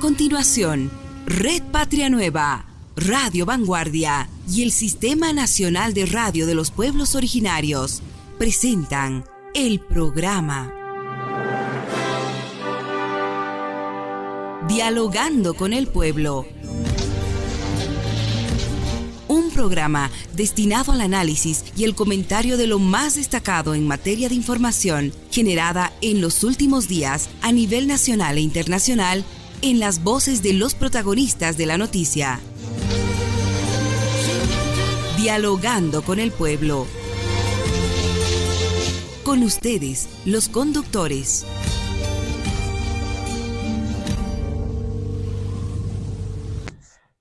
continuación, Red Patria Nueva, Radio Vanguardia y el Sistema Nacional de Radio de los Pueblos Originarios presentan el programa Dialogando con el Pueblo. Un programa destinado al análisis y el comentario de lo más destacado en materia de información generada en los últimos días a nivel nacional e internacional en las voces de los protagonistas de la noticia. Dialogando con el Pueblo. Con ustedes, los conductores.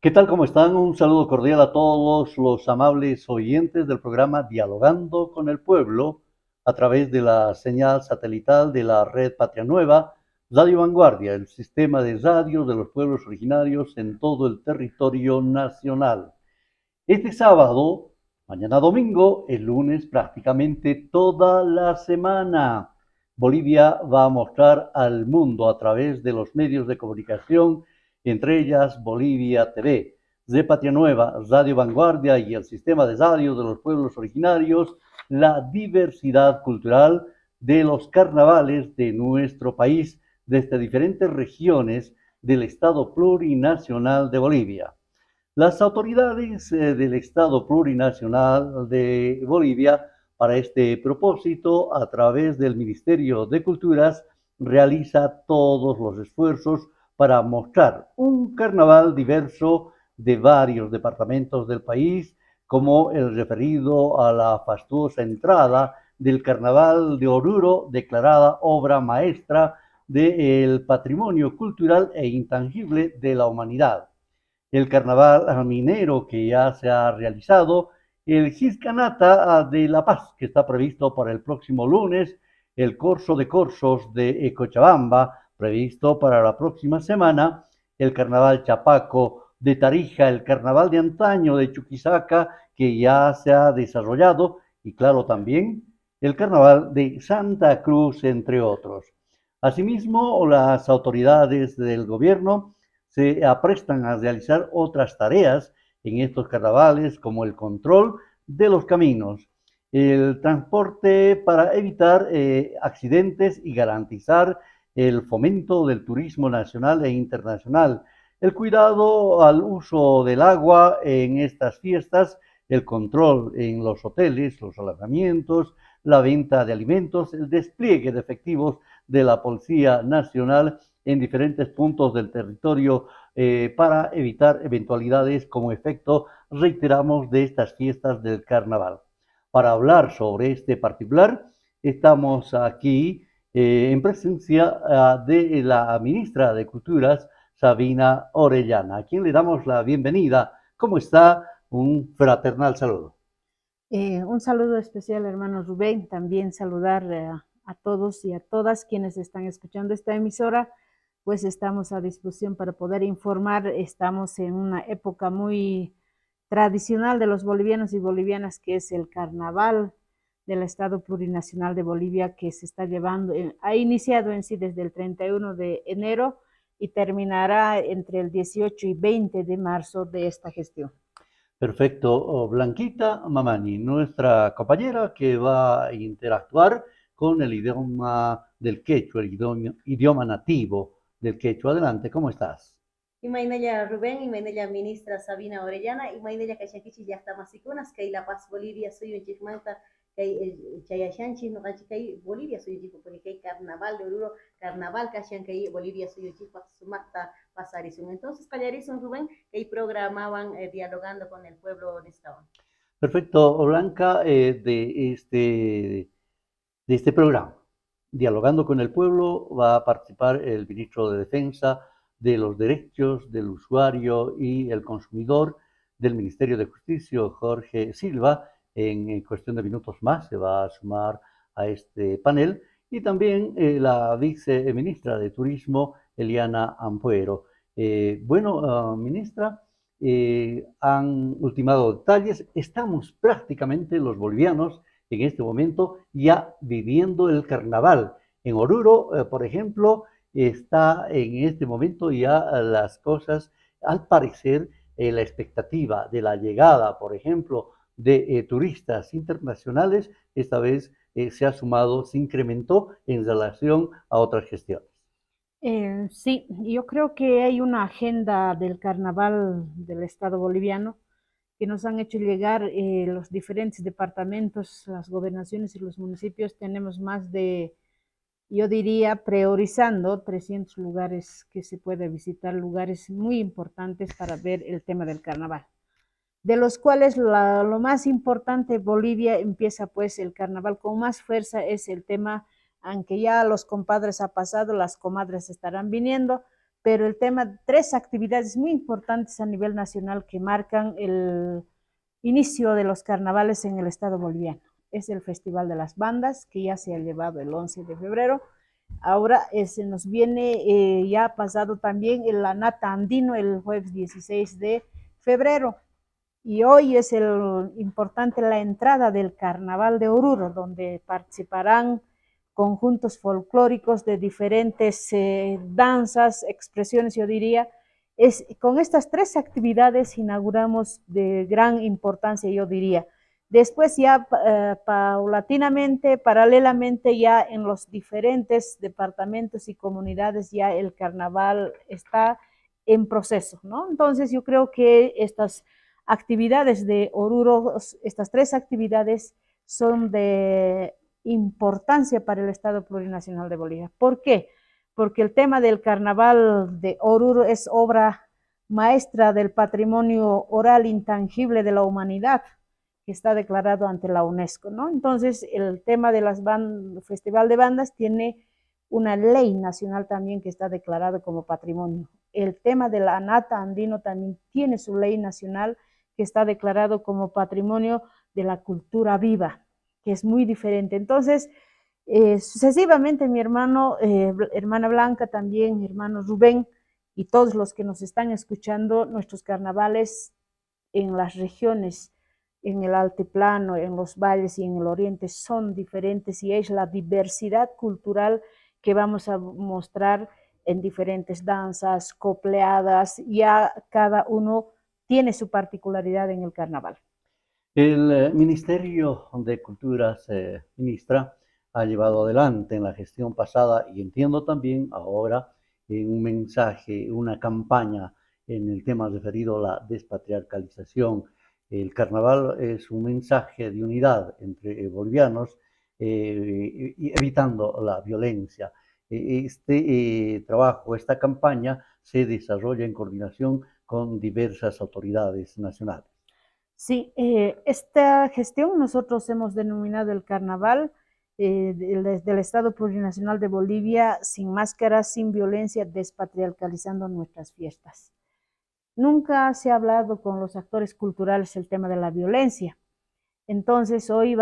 ¿Qué tal? ¿Cómo están? Un saludo cordial a todos los amables oyentes del programa Dialogando con el Pueblo a través de la señal satelital de la Red Patria Nueva, Radio Vanguardia, el sistema de radio de los pueblos originarios en todo el territorio nacional. Este sábado, mañana domingo, el lunes prácticamente toda la semana, Bolivia va a mostrar al mundo a través de los medios de comunicación, entre ellas Bolivia TV, de Patria Nueva, Radio Vanguardia y el sistema de radio de los pueblos originarios, la diversidad cultural de los carnavales de nuestro país, desde diferentes regiones del Estado Plurinacional de Bolivia. Las autoridades del Estado Plurinacional de Bolivia, para este propósito, a través del Ministerio de Culturas, realiza todos los esfuerzos para mostrar un carnaval diverso de varios departamentos del país, como el referido a la fastuosa entrada del Carnaval de Oruro, declarada obra maestra del patrimonio cultural e intangible de la humanidad. El Carnaval minero que ya se ha realizado, el Giscanata de La Paz, que está previsto para el próximo lunes, el Corso de Corsos de Cochabamba, previsto para la próxima semana, el Carnaval Chapaco de Tarija, el Carnaval de antaño de Chuquisaca, que ya se ha desarrollado, y claro también el Carnaval de Santa Cruz, entre otros. Asimismo, las autoridades del gobierno se aprestan a realizar otras tareas en estos carnavales, como el control de los caminos, el transporte para evitar accidentes y garantizar el fomento del turismo nacional e internacional, el cuidado al uso del agua en estas fiestas, el control en los hoteles, los alojamientos, la venta de alimentos, el despliegue de efectivos de la Policía Nacional en diferentes puntos del territorio para evitar eventualidades como efecto, reiteramos, de estas fiestas del carnaval. Para hablar sobre este particular, estamos aquí en presencia de la ministra de Culturas, Sabina Orellana, a quien le damos la bienvenida. ¿Cómo está? Un fraternal saludo. Un saludo especial, hermano Rubén. También saludar a todos y a todas quienes están escuchando esta emisora. Pues estamos a disposición para poder informar. Estamos en una época muy tradicional de los bolivianos y bolivianas, que es el carnaval del Estado Plurinacional de Bolivia, que se está llevando, ha iniciado en sí desde el 31 de enero y terminará entre el 18 y 20 de marzo de esta gestión. Perfecto. Blanquita Mamani, nuestra compañera que va a interactuar con el idioma del quechua, el idioma nativo del quechua. Adelante, ¿cómo estás? Imainella Rubén, imainella ministra Sabina Orellana, imainella Cachaquichi ya está masicunas, que La Paz Bolivia soy un chifmanta, que Chayashanchi no que Bolivia soy un chico, porque hay carnaval de Oruro, carnaval Cachan que Bolivia soy un chico, sumata pasarizum. Entonces, Callarizum Rubén, que programaban dialogando con el pueblo de estaban. Perfecto, Blanca, de este programa, Dialogando con el Pueblo, va a participar el ministro de Defensa de los Derechos del Usuario y el Consumidor del Ministerio de Justicia, Jorge Silva. En cuestión de minutos más se va a sumar a este panel, y también la viceministra de Turismo, Eliana Ampuero. Ministra, han ultimado detalles. Estamos prácticamente los bolivianos en este momento ya viviendo el carnaval. En Oruro, por ejemplo, está en este momento ya las cosas, al parecer, la expectativa de la llegada, por ejemplo, de turistas internacionales, esta vez se ha sumado, se incrementó en relación a otras gestiones. Sí, yo creo que hay una agenda del carnaval del Estado boliviano que nos han hecho llegar los diferentes departamentos, las gobernaciones y los municipios. Tenemos más de, yo diría, priorizando 300 lugares que se puede visitar, lugares muy importantes para ver el tema del carnaval. De los cuales lo más importante, Bolivia empieza pues el carnaval con más fuerza, es el tema, aunque ya los compadres ha pasado, las comadres estarán viniendo, pero el tema, tres actividades muy importantes a nivel nacional que marcan el inicio de los carnavales en el estado boliviano. Es el Festival de las Bandas, que ya se ha llevado el 11 de febrero. Ahora se nos viene, ya ha pasado también el Anata Andino el jueves 16 de febrero. Y hoy es importante la entrada del Carnaval de Oruro, donde participarán conjuntos folclóricos de diferentes danzas, expresiones, yo diría. Con estas tres actividades inauguramos de gran importancia, yo diría. Después ya paulatinamente, paralelamente ya en los diferentes departamentos y comunidades ya el carnaval está en proceso, ¿no? Entonces yo creo que estas actividades de Oruro, estas tres actividades son de importancia para el Estado Plurinacional de Bolivia. ¿Por qué? Porque el tema del carnaval de Oruro es obra maestra del patrimonio oral intangible de la humanidad, que está declarado ante la UNESCO, ¿no? Entonces, el tema del Festival de Bandas tiene una ley nacional también que está declarado como patrimonio. El tema de la Anata Andino también tiene su ley nacional que está declarado como patrimonio de la cultura viva, que es muy diferente. Entonces, sucesivamente mi hermano, hermana Blanca también, hermano Rubén y todos los que nos están escuchando, nuestros carnavales en las regiones, en el altiplano, en los valles y en el oriente son diferentes y es la diversidad cultural que vamos a mostrar en diferentes danzas, copleadas, ya cada uno tiene su particularidad en el carnaval. El Ministerio de Cultura, ministra, ha llevado adelante en la gestión pasada y entiendo también ahora un mensaje, una campaña en el tema referido a la despatriarcalización. El carnaval es un mensaje de unidad entre bolivianos, evitando la violencia. Este trabajo, esta campaña se desarrolla en coordinación con diversas autoridades nacionales. Sí, esta gestión nosotros hemos denominado el carnaval desde el Estado Plurinacional de Bolivia, sin máscaras, sin violencia, despatriarcalizando nuestras fiestas. Nunca se ha hablado con los actores culturales el tema de la violencia. Entonces, hoy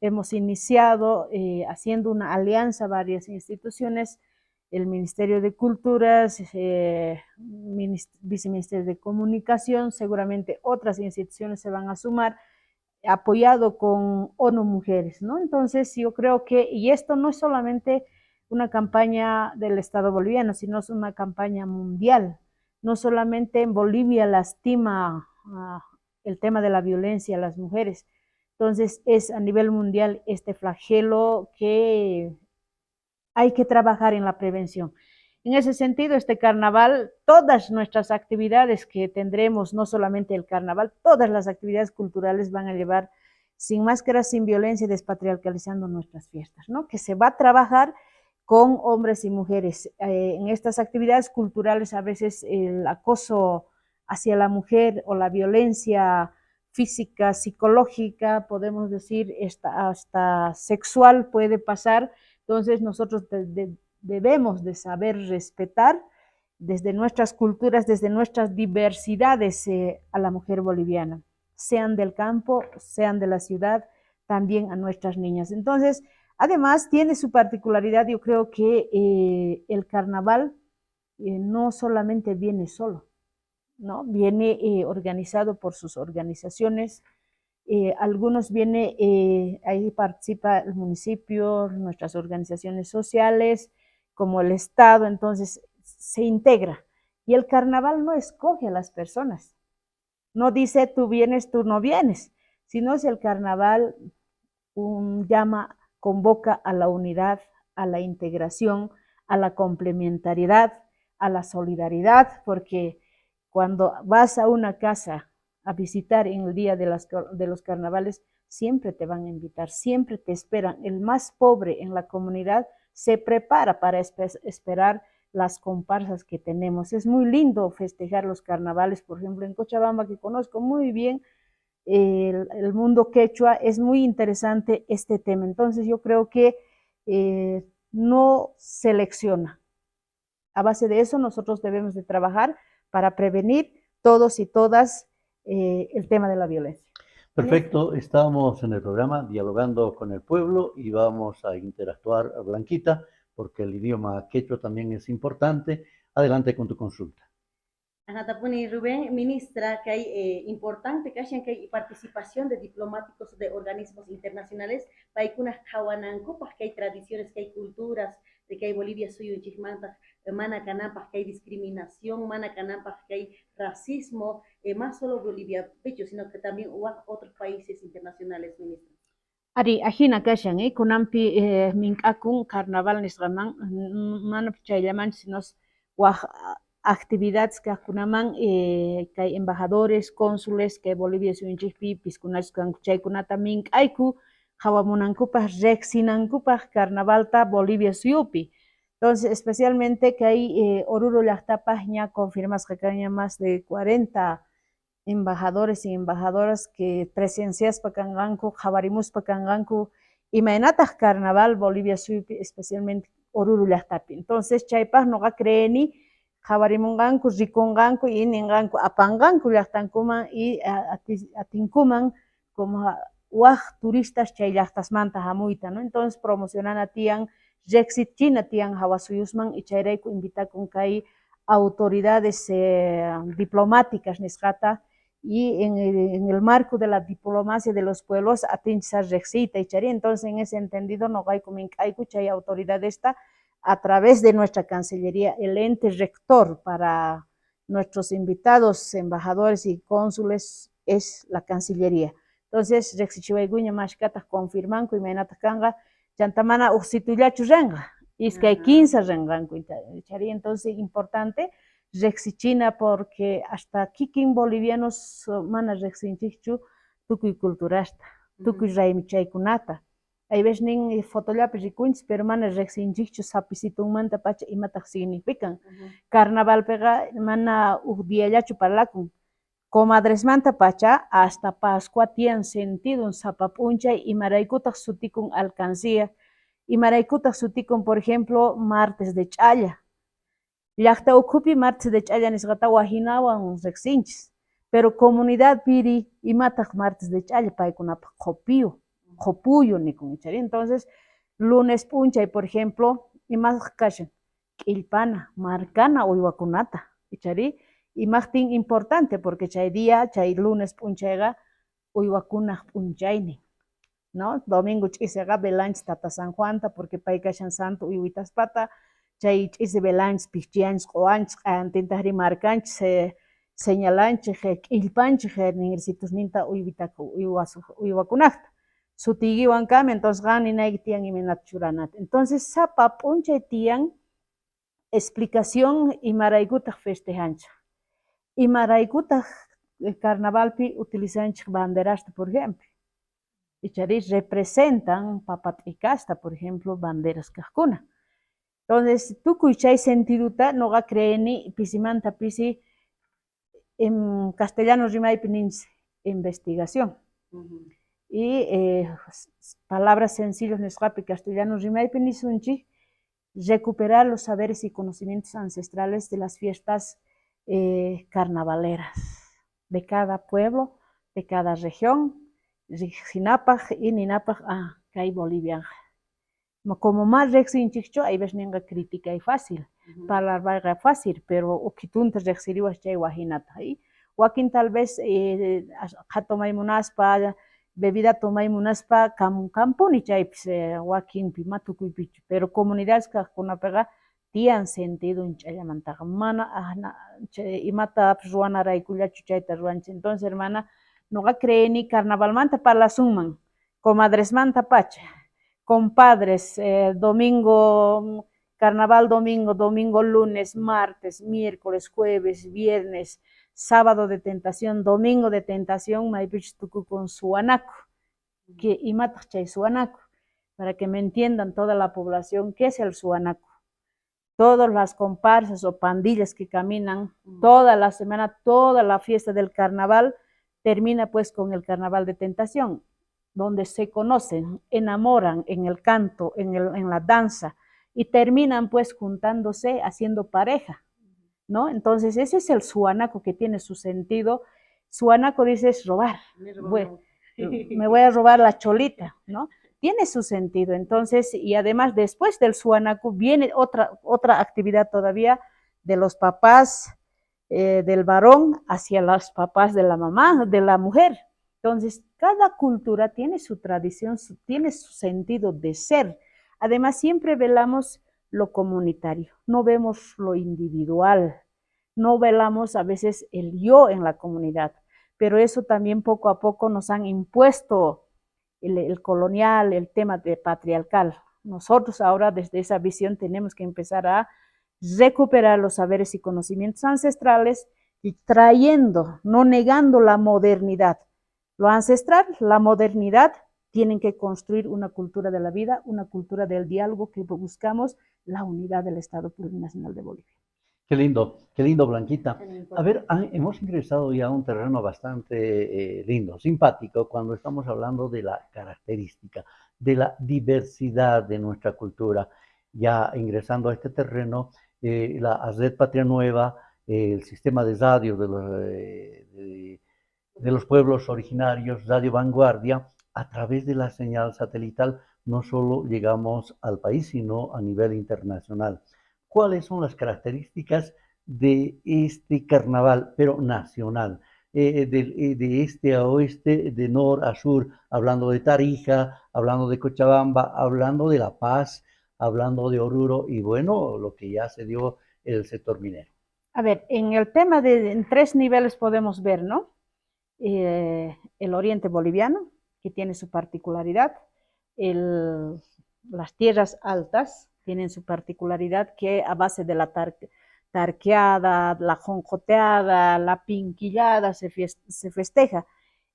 hemos iniciado haciendo una alianza a varias instituciones, el Ministerio de Culturas, Viceministerio de Comunicación, seguramente otras instituciones se van a sumar, apoyado con ONU Mujeres, ¿no? Entonces, yo creo que, y esto no es solamente una campaña del Estado boliviano, sino es una campaña mundial. No solamente en Bolivia lastima el tema de la violencia a las mujeres, entonces es a nivel mundial este flagelo que hay que trabajar en la prevención. En ese sentido, este carnaval, todas nuestras actividades que tendremos, no solamente el carnaval, todas las actividades culturales van a llevar sin máscaras, sin violencia, despatriarcalizando nuestras fiestas, ¿no? Que se va a trabajar con hombres y mujeres. En estas actividades culturales a veces el acoso hacia la mujer o la violencia física, psicológica, podemos decir, hasta sexual puede pasar. Entonces nosotros debemos de saber respetar desde nuestras culturas, desde nuestras diversidades a la mujer boliviana, sean del campo, sean de la ciudad, también a nuestras niñas. Entonces, además tiene su particularidad, yo creo que el carnaval no solamente viene solo, ¿no? Viene organizado por sus organizaciones, algunos ahí participa el municipio, nuestras organizaciones sociales, como el Estado, entonces se integra. Y el carnaval no escoge a las personas, no dice tú vienes, tú no vienes, sino es el carnaval llama, convoca a la unidad, a la integración, a la complementariedad, a la solidaridad, porque cuando vas a una casa a visitar en el día de los carnavales, siempre te van a invitar, siempre te esperan. El más pobre en la comunidad se prepara para esperar las comparsas que tenemos. Es muy lindo festejar los carnavales, por ejemplo, en Cochabamba, que conozco muy bien el mundo quechua, es muy interesante este tema. Entonces yo creo que no selecciona. A base de eso nosotros debemos de trabajar para prevenir todos y todas el tema de la violencia. Perfecto, estamos en el programa Dialogando con el Pueblo y vamos a interactuar, Blanquita, porque el idioma quechua también es importante. Adelante con tu consulta. Anatapuni Rubén, ministra, que hay importante que hay participación de diplomáticos de organismos internacionales para que unas kawanankupas, que hay tradiciones, que hay culturas, de que hay Bolivia suyo en Chicmanta, mana canampas, que hay discriminación, mana canampas, que hay racismo, más solo Bolivia, pecho, sino que también otros países internacionales, ministra. Ari, ajina kashan, kunampi minkakun carnaval nisqaman, mana chayllaman, sinos waj actividades que kunaman kay embajadores, cónsules que Bolivia suyunchikpi piskunachkan chaykunata mink'ayku hawamunankupas reqsinankupas carnavalta Bolivia suyupi. Entonces, especialmente que hay Oruro llaqtapas ña confirmasqa kanña más de 40 embajadores y embajadoras que presenciaspa kanqanku, qhawarimuspa kanqanku imaynataq carnaval Bolivia suyupi, especialmente Oruro llaqtapi. Entonces, chaypas noqa creeni qhawarimunqanku, rikunqanku y ninqanku apanqanku llaqtankuman y atinkuman como waq turistas chay llaqtasmanta hamuyta, ¿no? Entonces promocionana tiyan reqsitchina tiyan hawa suyusman y chayrayku invitakun kay autoridades diplomáticas nisqata y en el marco de la diplomacia de los pueblos atinchisa reqsita y chari. Entonces en ese entendido noqayku mink'ayku chay autoridad esta a través de nuestra Cancillería, el ente rector para nuestros invitados, embajadores y cónsules es la Cancillería. Entonces, rexichiwayguña mashkata confirmanku imaynata kanga, chantamana uxitullachu renga, iskay 15 renganku chari. Entonces, importante rexichina porque hasta kikin bolivianos mana rexinchichu tukuy culturasta, tukuy raymi chaykunata. Hay veces nin fotollapi rikunchis, pero mana reqsinchikchu sapisitunmanta pacha imataq significan. Carnaval pega mana diallachu parlakun. Comadresmanta pacha hasta Pascua tienen sentido un sapap'unchay imaraykutaq sutikun alcancía, imaraykutaq sutikun por ejemplo martes de ch'alla. Llaqta ukhupi martes de ch'alla nisqata wahinawan reqsinchis, pero comunidad piri imataq martes de ch'alla paykunapaq qopiyu. Jopuyo nikunchari. Entonces, lunes punchay, por ejemplo, imaq kashan, Quilpana, Marcana uywakunata, ichari, imaqtin importante, porque chay día, chay lunes punchayga, uywakuna punchayni, ¿no? Domingo ch'isiga belanch tata San Juanta, porque pay kashan santo uywitaspata, chay ch'isi belanch pichyanch, qoanch, q'antintaq rimarkanch, señalanch, q'illpanch, ningritos ninta uywitaku, uywakunaqta. Sutiguiwan kami, entonces ganinayki tiyan imanata churanata. Entonces, sapa p'unchay tiyan explicación imaraykutaq festejanchik. Imaraykutaq carnavalpi utilizanchik banderasta, por ejemplo. Ichari representan papa t'ikasta, por ejemplo, banderas kaqkuna. Entonces, tukuy chay sentiduta noqa creeni pisimanta pisi en castellano rimaypi ninchik investigación. Y palabras sencillas nisqapi castellano rimaypi nisunchik recuperar los saberes y conocimientos ancestrales de las fiestas carnavaleras de cada pueblo, de cada región, Rijinapaj y Ninapaj, kay Bolivia. Como más rexinchikcho, hay veces ninga crítica y fácil, palabra fácil, pero ukitunta rexiriwas chay wajinata. Wakin tal vez jatomay munaspa, bebida tomay munaspa kampuni chaypis wakinpi matukuypichu, pero comunidades kaqkunapega tiyan sentido chayllamantaqa mana imata ruwanaraykullachu chayta ruwanchik. Entonces hermana, noqa creeni carnavalmanta parlasunman, comadresmanta pacha, compadres, domingo, carnaval domingo, domingo lunes, martes, miércoles, jueves, viernes, sábado de tentación, domingo de tentación, maypich tuku con suanaco, que imata chay suanaco, para que me entiendan toda la población qué es el suanaco. Todas las comparsas o pandillas que caminan toda la semana, toda la fiesta del carnaval, termina pues con el carnaval de tentación, donde se conocen, enamoran en el canto, en la danza, y terminan pues juntándose, haciendo pareja, ¿no? Entonces ese es el suanaco que tiene su sentido. Suanaco dice es robar, me voy a robar la cholita, ¿no? Tiene su sentido. Entonces, y además después del suanaco viene otra actividad todavía de los papás del varón hacia los papás de la mamá, de la mujer. Entonces, cada cultura tiene su tradición, tiene su sentido de ser. Además, siempre velamos lo comunitario, no vemos lo individual, no velamos a veces el yo en la comunidad, pero eso también poco a poco nos han impuesto el colonial, el tema de patriarcal. Nosotros ahora desde esa visión tenemos que empezar a recuperar los saberes y conocimientos ancestrales y trayendo, no negando la modernidad. Lo ancestral, la modernidad, tienen que construir una cultura de la vida, una cultura del diálogo que buscamos la unidad del Estado Plurinacional de Bolivia. Qué lindo, Blanquita. A ver, hemos ingresado ya a un terreno bastante lindo, simpático, cuando estamos hablando de la característica, de la diversidad de nuestra cultura. Ya ingresando a este terreno, la ASRED Patria Nueva, el sistema de radio de los pueblos originarios, Radio Vanguardia, a través de la señal satelital, no solo llegamos al país, sino a nivel internacional. ¿Cuáles son las características de este carnaval, pero nacional? De este a oeste, de norte a sur, hablando de Tarija, hablando de Cochabamba, hablando de La Paz, hablando de Oruro y bueno, lo que ya se dio en el sector minero. A ver, en el tema en 3 niveles podemos ver, ¿no? El oriente boliviano, que tiene su particularidad, las tierras altas tienen su particularidad, que a base de la tarqueada, la jonjoteada, la pinquillada se festeja.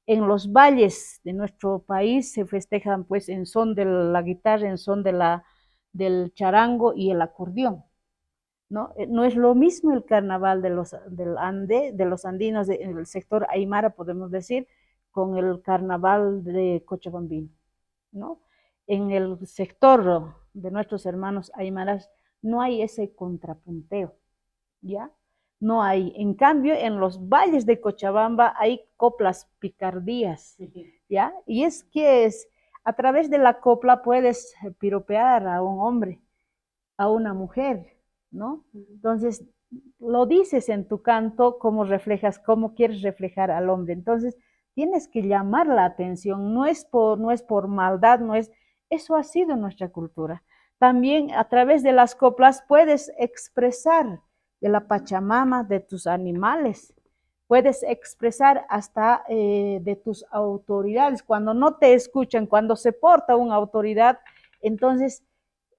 En los valles de nuestro país se festejan pues en son de la guitarra, en son del charango y el acordeón, ¿no? No es lo mismo el carnaval de los andinos, del sector aymara, podemos decir, con el carnaval de Cochabambino, ¿no? En el sector de nuestros hermanos aymaras no hay ese contrapunteo, ¿ya? No hay. En cambio, en los valles de Cochabamba hay coplas picardías, ¿ya? Y es que a través de la copla puedes piropear a un hombre, a una mujer, ¿no? Entonces, lo dices en tu canto, cómo quieres reflejar al hombre. Entonces, tienes que llamar la atención, no es por maldad, eso ha sido nuestra cultura. También a través de las coplas puedes expresar de la Pachamama, de tus animales, puedes expresar hasta de tus autoridades. Cuando no te escuchan, cuando se porta una autoridad, entonces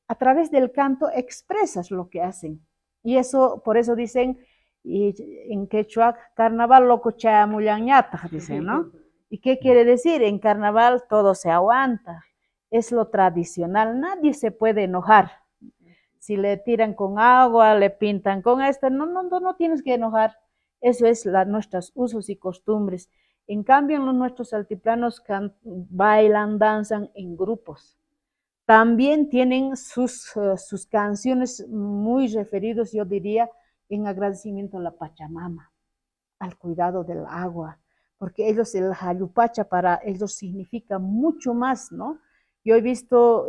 a través del canto expresas lo que hacen. Y eso, por eso dicen, y en quechua, carnaval loco chamullañata, dicen, ¿no? ¿Y qué quiere decir? En carnaval todo se aguanta, es lo tradicional, nadie se puede enojar. Si le tiran con agua, le pintan con esto, no tienes que enojar. Eso es nuestros usos y costumbres. En cambio, nuestros altiplanos bailan, danzan en grupos. También tienen sus canciones muy referidos, yo diría, en agradecimiento a la Pachamama, al cuidado del agua, porque el Jayupacha para ellos significa mucho más, ¿no? Yo he visto,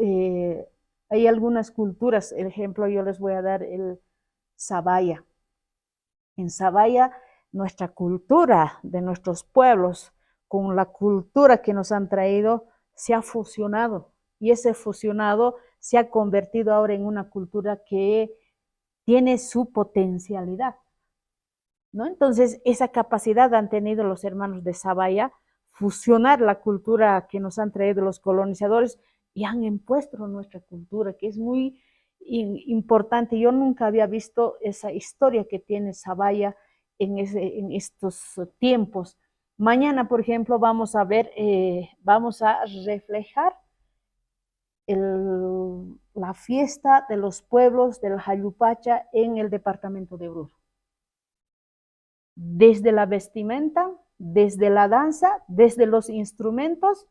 hay algunas culturas, el ejemplo yo les voy a dar el Sabaya. En Sabaya, nuestra cultura de nuestros pueblos con la cultura que nos han traído se ha fusionado. Y ese fusionado se ha convertido ahora en una cultura que tiene su potencialidad, ¿no? Entonces, esa capacidad han tenido los hermanos de Sabaya, fusionar la cultura que nos han traído los colonizadores y han impuesto nuestra cultura, que es muy importante. Yo nunca había visto esa historia que tiene Sabaya en estos tiempos. Mañana, por ejemplo, vamos a ver, vamos a reflejar la fiesta de los pueblos del Jayupacha en el departamento de Oruro. Desde la vestimenta, desde la danza, desde los instrumentos,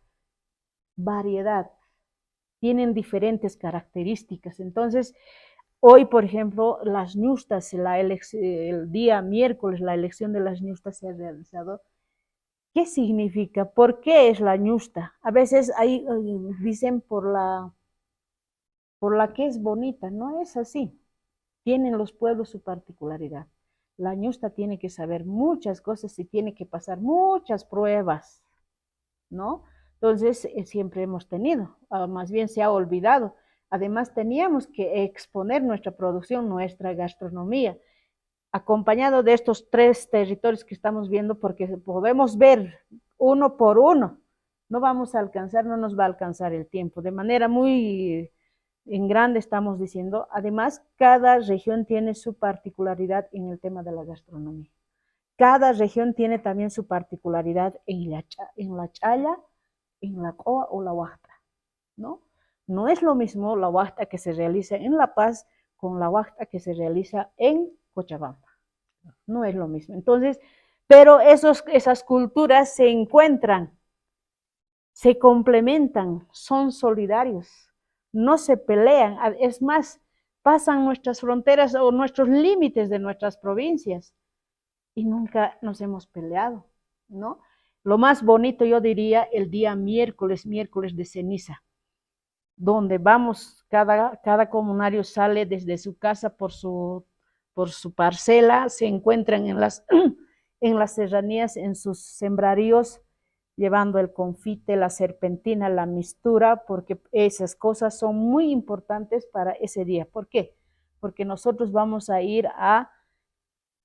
variedad. Tienen diferentes características. Entonces, hoy, por ejemplo, las ñustas, el día miércoles, la elección de las ñustas se ha realizado. ¿Qué significa? ¿Por qué es la ñusta? A veces ahí dicen por la que es bonita, no es así. Tienen los pueblos su particularidad. La ñusta tiene que saber muchas cosas y tiene que pasar muchas pruebas, ¿no? Entonces, siempre hemos tenido, más bien se ha olvidado. Además, teníamos que exponer nuestra producción, nuestra gastronomía, acompañado de estos 3 territorios que estamos viendo, porque podemos ver uno por uno. No vamos a alcanzar, no nos va a alcanzar el tiempo. De manera muy en grande estamos diciendo. Además, cada región tiene su particularidad en el tema de la gastronomía. Cada región tiene también su particularidad en la chaya, en la coa o la huasta, ¿no? No es lo mismo la huasta que se realiza en La Paz con la huasta que se realiza en Cochabamba. No es lo mismo. Entonces, pero esas culturas se encuentran, se complementan, son solidarios, no se pelean. Es más, pasan nuestras fronteras o nuestros límites de nuestras provincias y nunca nos hemos peleado, ¿no? Lo más bonito, yo diría, el día miércoles de ceniza, donde vamos, cada comunario sale desde su casa por su parcela, se encuentran en las serranías, en sus sembraríos, llevando el confite, la serpentina, la mistura, porque esas cosas son muy importantes para ese día. ¿Por qué? Porque nosotros vamos a ir a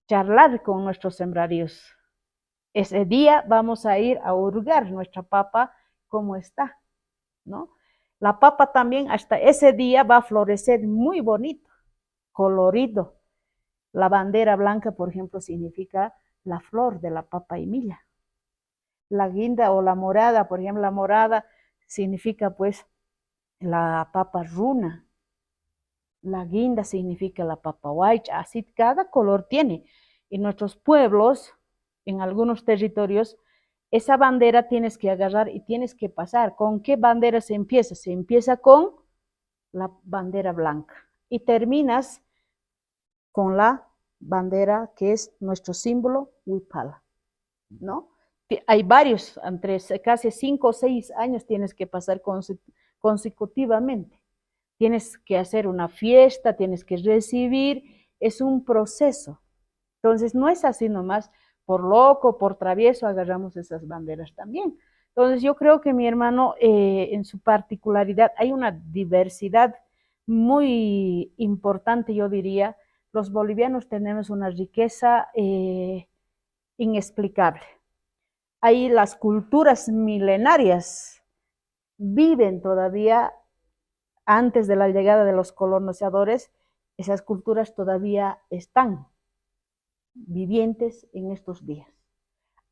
charlar con nuestros sembraríos. Ese día vamos a ir a hurgar nuestra papa cómo está, ¿no? La papa también hasta ese día va a florecer muy bonito, colorido. La bandera blanca, por ejemplo, significa la flor de la papa y milla. La guinda o la morada, por ejemplo, la morada significa pues la papa runa. La guinda significa la papa huaycha. Así cada color tiene. En nuestros pueblos, en algunos territorios, esa bandera tienes que agarrar y tienes que pasar. ¿Con qué bandera se empieza? Se empieza con la bandera blanca y terminas con la bandera que es nuestro símbolo huipala, ¿no? Hay varios, entre casi 5 o 6 años tienes que pasar consecutivamente. Tienes que hacer una fiesta, tienes que recibir, es un proceso. Entonces no es así nomás, por loco, por travieso agarramos esas banderas también. Entonces yo creo que mi hermano, en su particularidad, hay una diversidad muy importante, yo diría. Los bolivianos tenemos una riqueza inexplicable. Ahí las culturas milenarias viven todavía antes de la llegada de los colonizadores, esas culturas todavía están vivientes en estos días.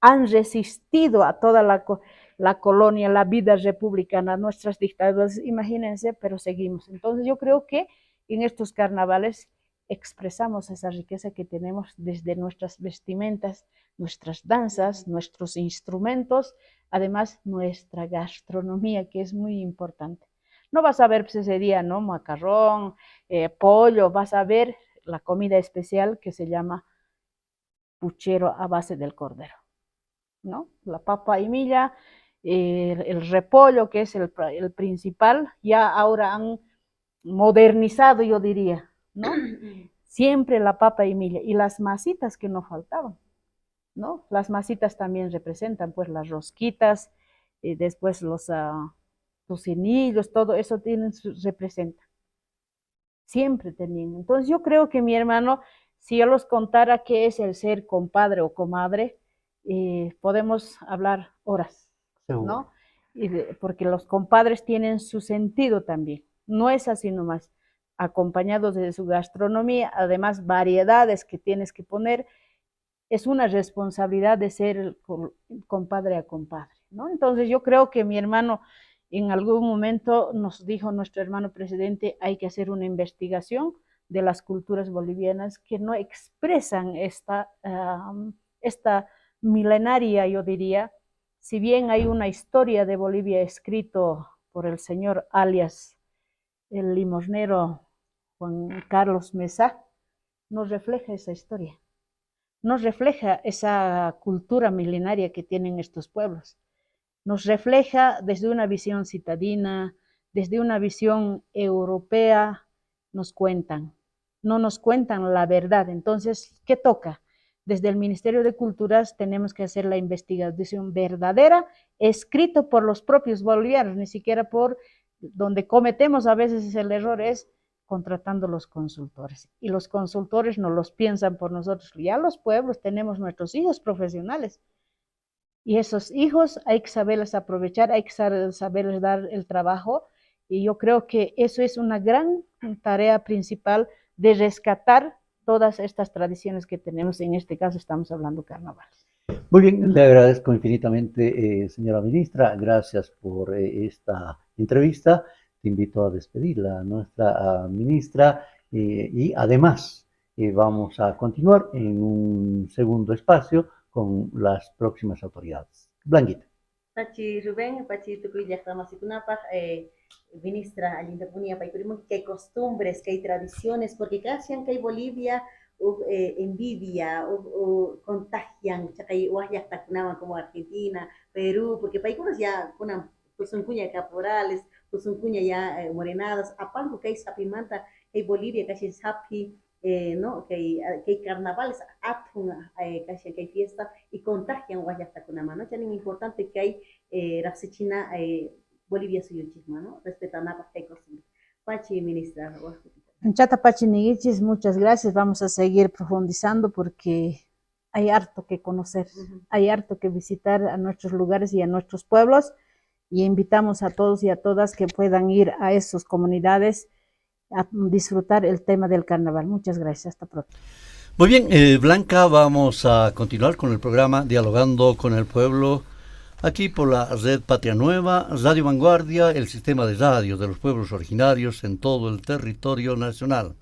Han resistido a toda la colonia, la vida republicana, nuestras dictaduras, imagínense, pero seguimos. Entonces yo creo que en estos carnavales expresamos esa riqueza que tenemos desde nuestras vestimentas, nuestras danzas, nuestros instrumentos, además nuestra gastronomía, que es muy importante. No vas a ver pues, ese día, ¿no? Macarrón, pollo, vas a ver la comida especial que se llama puchero a base del cordero, ¿no? La papa y milla, el repollo, que es el principal, ya ahora han modernizado, yo diría, ¿no? Siempre la papa y milla, y las masitas que no faltaban, ¿no? Las masitas también representan, pues, las rosquitas, después los tocinillos, todo eso representa. siempre tenían. Entonces yo creo que mi hermano, si yo los contara qué es el ser compadre o comadre, podemos hablar horas, Seguro. ¿no? Porque los compadres tienen su sentido también, no es así nomás, acompañados de su gastronomía, además variedades que tienes que poner, es una responsabilidad de ser compadre a compadre, ¿no? Entonces yo creo que mi hermano en algún momento nos dijo nuestro hermano presidente, hay que hacer una investigación de las culturas bolivianas que no expresan esta milenaria, yo diría, si bien hay una historia de Bolivia escrito por el señor alias el limosnero Juan Carlos Mesa, nos refleja esa historia, nos refleja esa cultura milenaria que tienen estos pueblos, nos refleja desde una visión citadina, desde una visión europea, nos cuentan, no nos cuentan la verdad. Entonces, ¿qué toca? Desde el Ministerio de Culturas tenemos que hacer la investigación verdadera, escrito por los propios bolivianos, ni siquiera por donde cometemos a veces el error es contratando los consultores. Y los consultores no los piensan por nosotros. Ya los pueblos tenemos nuestros hijos profesionales. Y esos hijos hay que saberles aprovechar, hay que saberles dar el trabajo. Y yo creo que eso es una gran tarea principal de rescatar todas estas tradiciones que tenemos. En este caso estamos hablando carnaval. Muy bien, le agradezco infinitamente, señora ministra. Gracias por esta entrevista. Te invito a despedirla, nuestra ministra, y además vamos a continuar en un segundo espacio con las próximas autoridades. Blanquita. Pachi Rubén, Pachi Tucuya, Ramasikunapa, ministra Alinda Punia, Paipurimu, que hay costumbres, que hay tradiciones, porque casi que hay Bolivia, envidia, contagian, chacay, hasta como Argentina, Perú, porque países ya, pues son cuña caporales, pues son cuña ya morenadas, apango que hay sapimanta, que hay Bolivia, casi hay sapi, ¿no? Que hay carnavales, casi que hay fiesta y contagian hasta con la mano. Ya es importante que hay Rapsechina, Bolivia suyo chisma, ¿no? Respetan a que hay costumbre. Pachi, ministra. En Chata Pachinigichis, muchas gracias. Vamos a seguir profundizando porque hay harto que conocer, hay harto que visitar a nuestros lugares y a nuestros pueblos. Y invitamos a todos y a todas que puedan ir a esas comunidades a disfrutar el tema del carnaval. Muchas gracias, hasta pronto. Muy bien, Blanca, vamos a continuar con el programa Dialogando con el Pueblo, aquí por la red Patria Nueva, Radio Vanguardia, el sistema de radios de los pueblos originarios en todo el territorio nacional.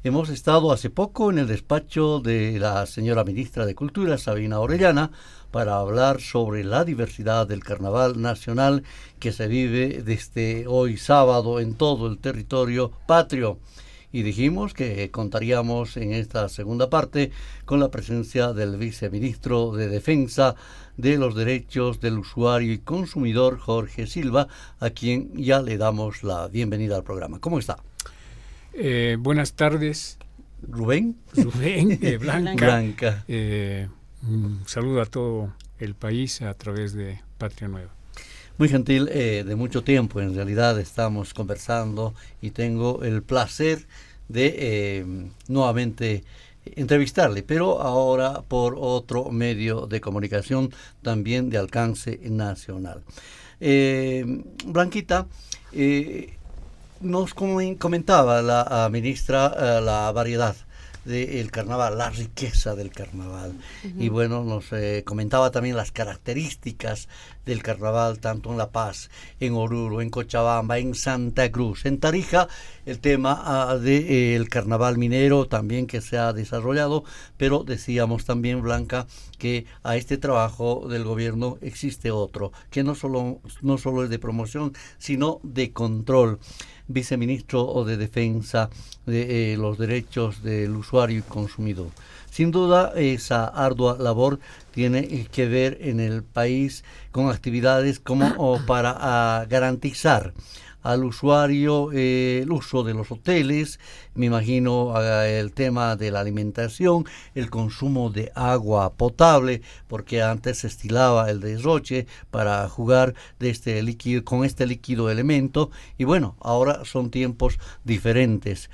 Hemos estado hace poco en el despacho de la señora ministra de Cultura, Sabina Orellana, para hablar sobre la diversidad del carnaval nacional que se vive desde hoy sábado en todo el territorio patrio. Y dijimos que contaríamos en esta segunda parte con la presencia del viceministro de Defensa de los Derechos del Usuario y Consumidor, Jorge Silva, a quien ya le damos la bienvenida al programa. ¿Cómo está? Buenas tardes. Rubén. Blanca. Un saludo a todo el país a través de Patria Nueva. Muy gentil, de mucho tiempo en realidad estamos conversando y tengo el placer de nuevamente entrevistarle, pero ahora por otro medio de comunicación también de alcance nacional. Blanquita, nos comentaba la ministra la variedad del carnaval, la riqueza del carnaval. Y bueno, nos comentaba también las características del carnaval, tanto en La Paz, en Oruro, en Cochabamba, en Santa Cruz, en Tarija, el tema del carnaval minero también que se ha desarrollado, pero decíamos también, Blanca, que a este trabajo del gobierno existe otro, que no solo es de promoción, sino de control. Viceministro de Defensa de los Derechos del Usuario y Consumidor. Sin duda, esa ardua labor tiene que ver en el país con actividades como para garantizar al usuario el uso de los hoteles, me imagino el tema de la alimentación, el consumo de agua potable, porque antes se estilaba el derroche para jugar de este líquido, con este líquido elemento, y bueno, ahora son tiempos diferentes.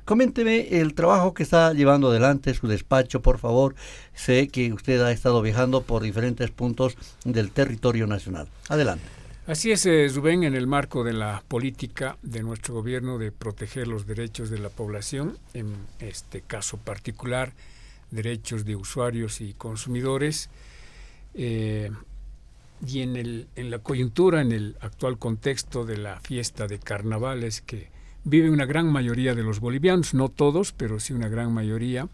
Coménteme el trabajo que está llevando adelante su despacho, por favor. Sé que usted ha estado viajando por diferentes puntos del territorio nacional. Adelante. Así es, Rubén, en el marco de la política de nuestro gobierno de proteger los derechos de la población, en este caso particular, derechos de usuarios y consumidores, y en la coyuntura, en el actual contexto de la fiesta de carnavales que vive una gran mayoría de los bolivianos, no todos, pero sí una gran mayoría,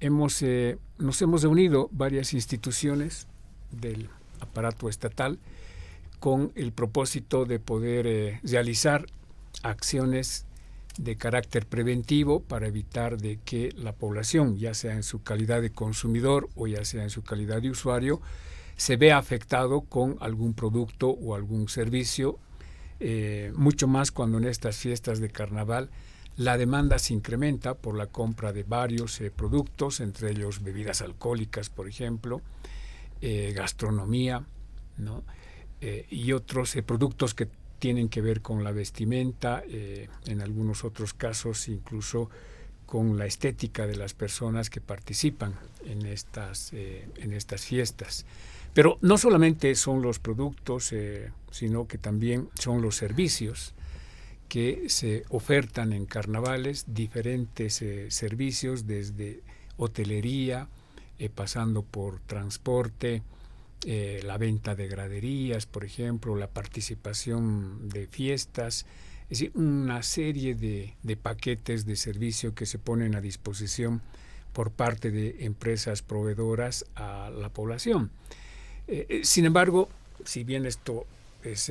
nos hemos reunido varias instituciones del aparato estatal con el propósito de poder realizar acciones de carácter preventivo para evitar de que la población, ya sea en su calidad de consumidor o ya sea en su calidad de usuario, se vea afectado con algún producto o algún servicio, mucho más cuando en estas fiestas de carnaval la demanda se incrementa por la compra de varios productos, entre ellos bebidas alcohólicas, por ejemplo, gastronomía, ¿no? Y otros productos que tienen que ver con la vestimenta, en algunos otros casos incluso con la estética de las personas que participan en estas fiestas. Pero no solamente son los productos, sino que también son los servicios que se ofertan en carnavales, diferentes servicios desde hotelería, pasando por transporte, la venta de graderías, por ejemplo, la participación de fiestas, es decir, una serie de paquetes de servicio que se ponen a disposición por parte de empresas proveedoras a la población. Sin embargo, si bien esto es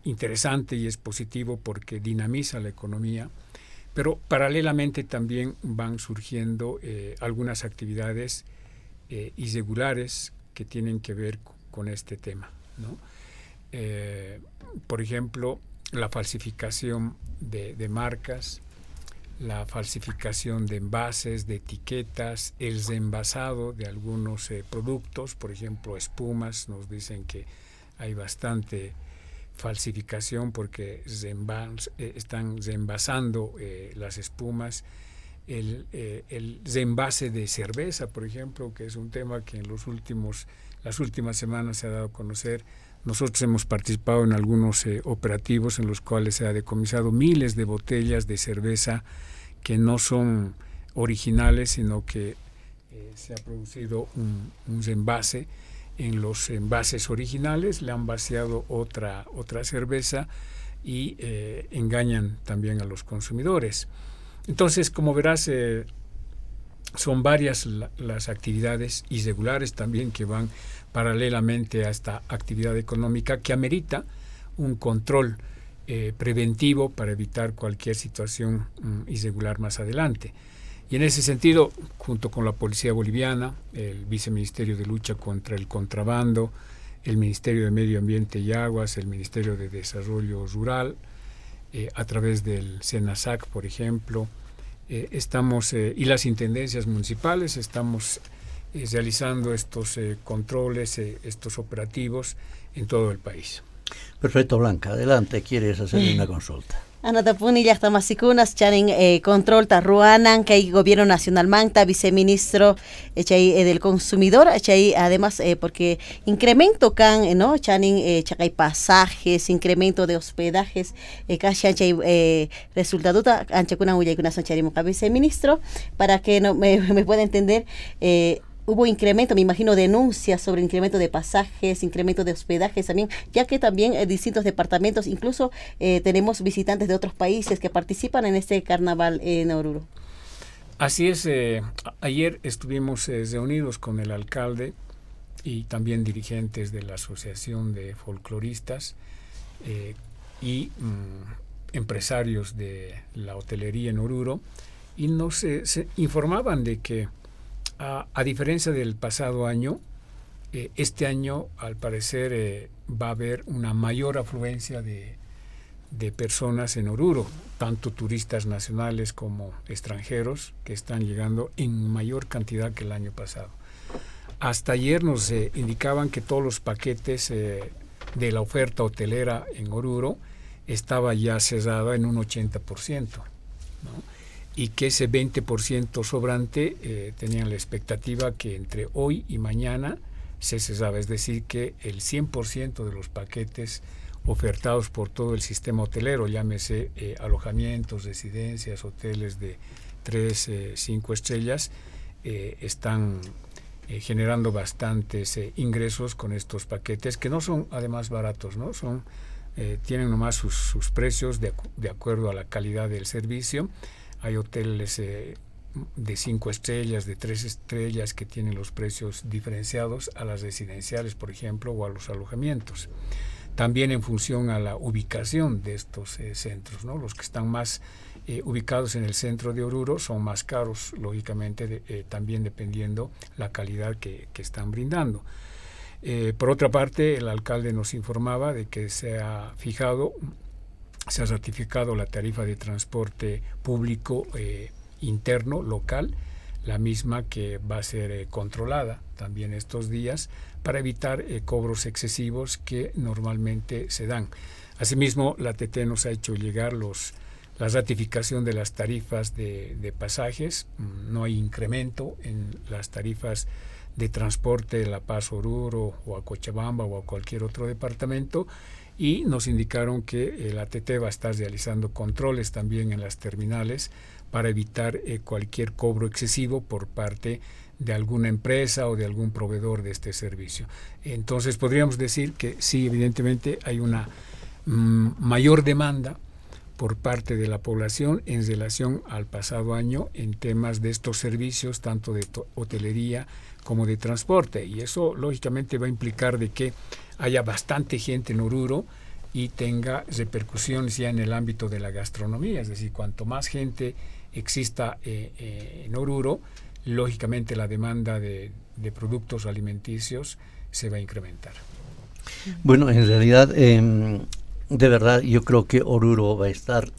interesante y es positivo porque dinamiza la economía, pero paralelamente también van surgiendo algunas actividades irregulares que tienen que ver con este tema, ¿no? Por ejemplo, la falsificación de marcas, la falsificación de envases, de etiquetas, el reenvasado de algunos productos, por ejemplo, espumas, nos dicen que hay bastante falsificación porque están reenvasando las espumas. El reenvase de cerveza, por ejemplo, que es un tema que en las últimas semanas se ha dado a conocer. Nosotros hemos participado en algunos operativos en los cuales se ha decomisado miles de botellas de cerveza que no son originales, sino que se ha producido un reembase. En los envases originales le han vaciado otra cerveza y engañan también a los consumidores. Entonces, como verás, son varias las actividades irregulares también que van paralelamente a esta actividad económica que amerita un control preventivo para evitar cualquier situación irregular más adelante. Y en ese sentido, junto con la Policía Boliviana, el Viceministerio de Lucha contra el Contrabando, el Ministerio de Medio Ambiente y Aguas, el Ministerio de Desarrollo Rural, a través del SENASAC, por ejemplo, y las intendencias municipales, estamos realizando estos controles, estos operativos en todo el país. Perfecto, Blanca, adelante, quieres hacer una consulta. Anatapuni ya está masikunas chanin control tarruanan que hay gobierno nacional manta viceministro del consumidor además porque incremento can no chanin chacay pasajes, incremento de hospedajes casi resultado anchakuna uyakuna son charimo viceministro para que no me pueda entender. Hubo incremento, me imagino, denuncias sobre incremento de pasajes, incremento de hospedajes también, ya que también distintos departamentos, incluso tenemos visitantes de otros países que participan en este carnaval en Oruro. Así es, ayer estuvimos reunidos con el alcalde y también dirigentes de la Asociación de Folcloristas y empresarios de la hotelería en Oruro, y nos informaban de que a diferencia del pasado año, Este año, al parecer, va a haber una mayor afluencia de personas en Oruro, tanto turistas nacionales como extranjeros, que están llegando en mayor cantidad que el año pasado. Hasta ayer nos indicaban que todos los paquetes de la oferta hotelera en Oruro estaba ya cerrada en un 80%, ¿no? Y que ese 20% sobrante tenían la expectativa que entre hoy y mañana se cerraba, es decir, que el 100% de los paquetes ofertados por todo el sistema hotelero, llámese alojamientos, residencias, hoteles de 3, 5 estrellas, están generando bastantes ingresos con estos paquetes, que no son además baratos, ¿no? Tienen nomás sus precios de acuerdo a la calidad del servicio. Hay hoteles de 5 estrellas, de 3 estrellas, que tienen los precios diferenciados a las residenciales, por ejemplo, o a los alojamientos. También en función a la ubicación de estos centros, ¿no? Los que están más ubicados en el centro de Oruro son más caros, lógicamente, también dependiendo la calidad que están brindando. Por otra parte, el alcalde nos informaba de que se ha ratificado la tarifa de transporte público interno, local, la misma que va a ser controlada también estos días para evitar cobros excesivos que normalmente se dan. Asimismo, la TT nos ha hecho llegar la ratificación de las tarifas de pasajes. No hay incremento en las tarifas de transporte de La Paz, Oruro, o a Cochabamba o a cualquier otro departamento, y nos indicaron que la TT va a estar realizando controles también en las terminales para evitar cualquier cobro excesivo por parte de alguna empresa o de algún proveedor de este servicio. Entonces podríamos decir que sí, evidentemente hay una mayor demanda por parte de la población en relación al pasado año en temas de estos servicios, tanto de hotelería como de transporte, y eso lógicamente va a implicar de que haya bastante gente en Oruro y tenga repercusiones ya en el ámbito de la gastronomía. Es decir, cuanto más gente exista en Oruro, lógicamente la demanda de productos alimenticios se va a incrementar. Bueno, en realidad, de verdad, yo creo que Oruro va a estar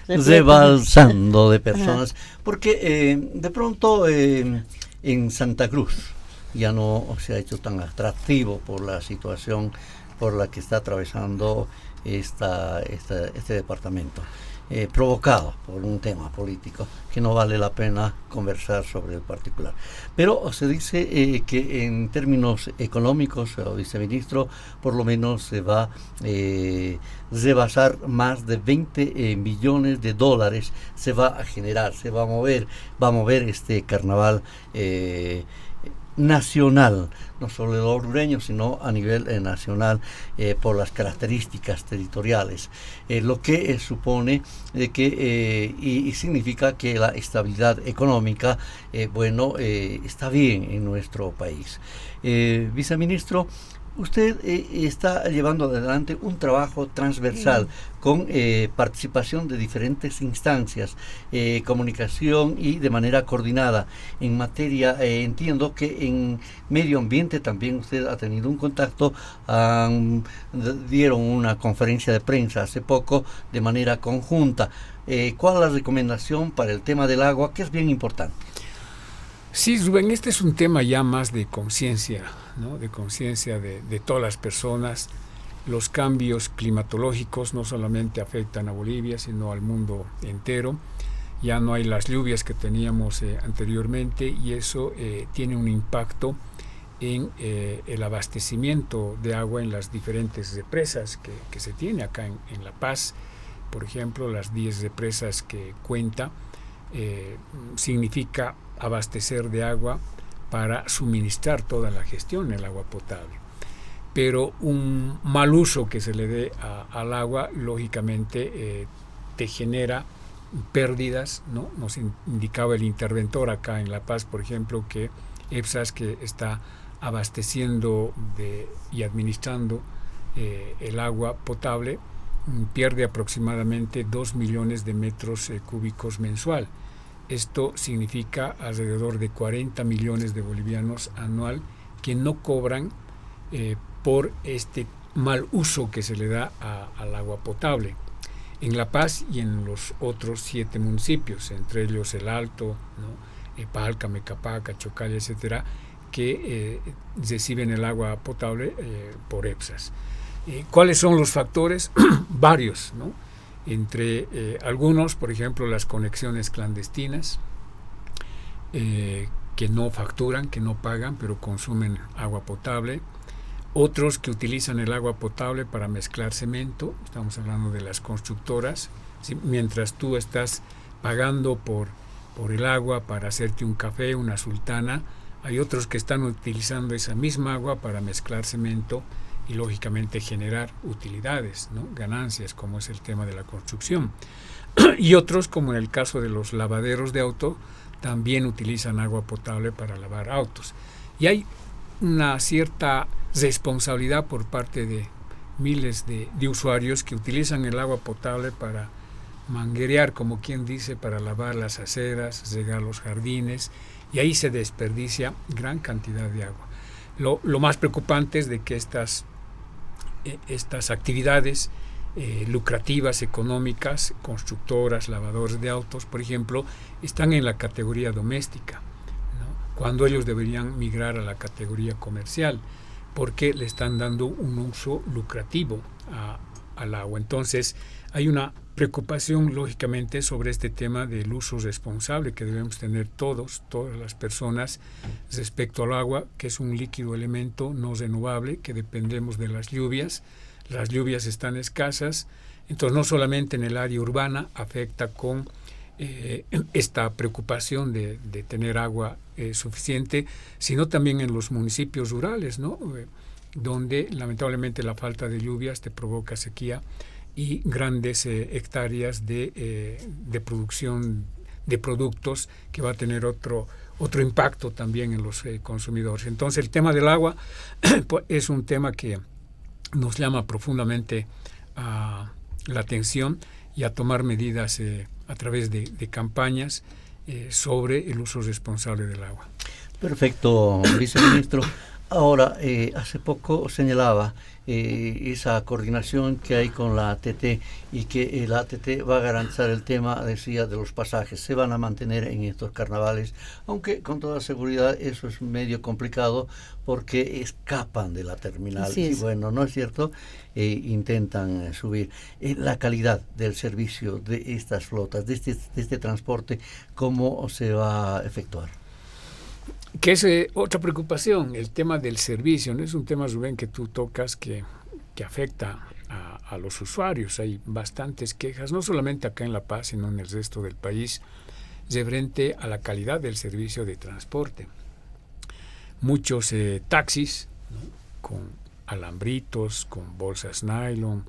rebalsando de personas, porque de pronto en Santa Cruz ya no se ha hecho tan atractivo por la situación por la que está atravesando este departamento, provocado por un tema político que no vale la pena conversar sobre el particular. Pero se dice que en términos económicos, viceministro, por lo menos se va a rebasar más de 20 millones de dólares, se va a generar, va a mover este carnaval nacional, no solo el orureño, sino a nivel nacional, por las características territoriales, lo que supone de que y significa que la estabilidad económica está bien en nuestro país. Viceministro, usted está llevando adelante un trabajo transversal con participación de diferentes instancias, comunicación y de manera coordinada en materia, entiendo que en medio ambiente también usted ha tenido un contacto, dieron una conferencia de prensa hace poco de manera conjunta. ¿Cuál es la recomendación para el tema del agua, que es bien importante? Sí, Rubén, este es un tema ya más de conciencia, ¿no? De conciencia de todas las personas. Los cambios climatológicos no solamente afectan a Bolivia, sino al mundo entero. Ya no hay las lluvias que teníamos anteriormente, y eso tiene un impacto en el abastecimiento de agua en las diferentes represas que se tiene acá en La Paz. Por ejemplo, las 10 represas que cuenta significa abastecer de agua para suministrar toda la gestión del agua potable. Pero un mal uso que se le dé al agua, lógicamente, te genera pérdidas, ¿no? Nos indicaba el interventor acá en La Paz, por ejemplo, que EPSAS, que está abasteciendo y administrando el agua potable, pierde aproximadamente 2 millones de metros cúbicos mensual. Esto significa alrededor de 40 millones de bolivianos anual que no cobran por este mal uso que se le da al agua potable. En La Paz y en los otros 7 municipios, entre ellos El Alto, ¿no? Palca, Mecapaca, Chocalla, etcétera, que reciben el agua potable por EPSAS. ¿Cuáles son los factores? Varios, ¿no? Entre algunos, por ejemplo, las conexiones clandestinas, que no facturan, que no pagan, pero consumen agua potable. Otros que utilizan el agua potable para mezclar cemento, estamos hablando de las constructoras, ¿sí? Mientras tú estás pagando por el agua para hacerte un café, una sultana, hay otros que están utilizando esa misma agua para mezclar cemento y lógicamente generar utilidades, ¿no? Ganancias, como es el tema de la construcción. Y otros, como en el caso de los lavaderos de auto, también utilizan agua potable para lavar autos. Y hay una cierta responsabilidad por parte de miles de usuarios que utilizan el agua potable para manguerear, como quien dice, para lavar las aceras, regar los jardines, y ahí se desperdicia gran cantidad de agua. Lo más preocupante es de que estas actividades lucrativas, económicas, constructoras, lavadores de autos, por ejemplo, están en la categoría doméstica, ¿no? Cuando ellos deberían migrar a la categoría comercial, porque le están dando un uso lucrativo al agua. Entonces, hay una preocupación, lógicamente, sobre este tema del uso responsable que debemos tener todas las personas respecto al agua, que es un líquido elemento no renovable, que dependemos de las lluvias. Las lluvias están escasas, entonces no solamente en el área urbana afecta con esta preocupación de tener agua suficiente, sino también en los municipios rurales, ¿no? Donde lamentablemente la falta de lluvias te provoca sequía y grandes hectáreas de producción de productos que va a tener otro impacto también en los consumidores. Entonces el tema del agua pues, es un tema que nos llama profundamente a la atención y a tomar medidas a través de campañas sobre el uso responsable del agua. Perfecto, viceministro. Ahora, hace poco señalaba esa coordinación que hay con la ATT y que la ATT va a garantizar el tema, decía, de los pasajes. Se van a mantener en estos carnavales, aunque con toda seguridad eso es medio complicado porque escapan de la terminal. Y bueno, ¿no es cierto? Intentan subir. La calidad del servicio de estas flotas, de este transporte, ¿cómo se va a efectuar? Que es otra preocupación, el tema del servicio, ¿no? Es un tema, Rubén, que tú tocas que afecta a los usuarios. Hay bastantes quejas, no solamente acá en La Paz, sino en el resto del país, referente a la calidad del servicio de transporte. Muchos taxis, ¿no? Con alambritos, con bolsas nylon,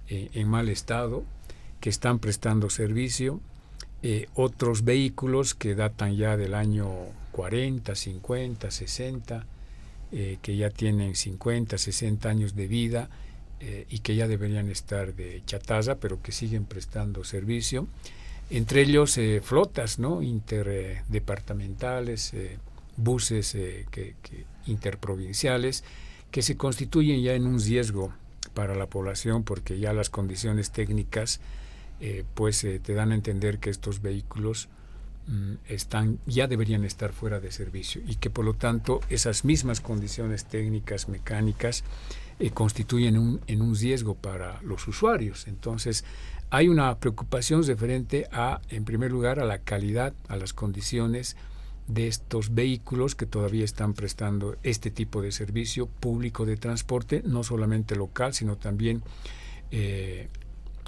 en mal estado, que están prestando servicio. Otros vehículos que datan ya del año 40, 50, 60, que ya tienen 50, 60 años de vida y que ya deberían estar de chatarra, pero que siguen prestando servicio. Entre ellos flotas, ¿no? Interdepartamentales, buses interprovinciales, que se constituyen ya en un riesgo para la población porque ya las condiciones técnicas te dan a entender que estos vehículos ya deberían estar fuera de servicio y que por lo tanto esas mismas condiciones técnicas, mecánicas constituyen un riesgo para los usuarios. Entonces hay una preocupación referente en primer lugar, a la calidad, a las condiciones de estos vehículos que todavía están prestando este tipo de servicio público de transporte, no solamente local, sino también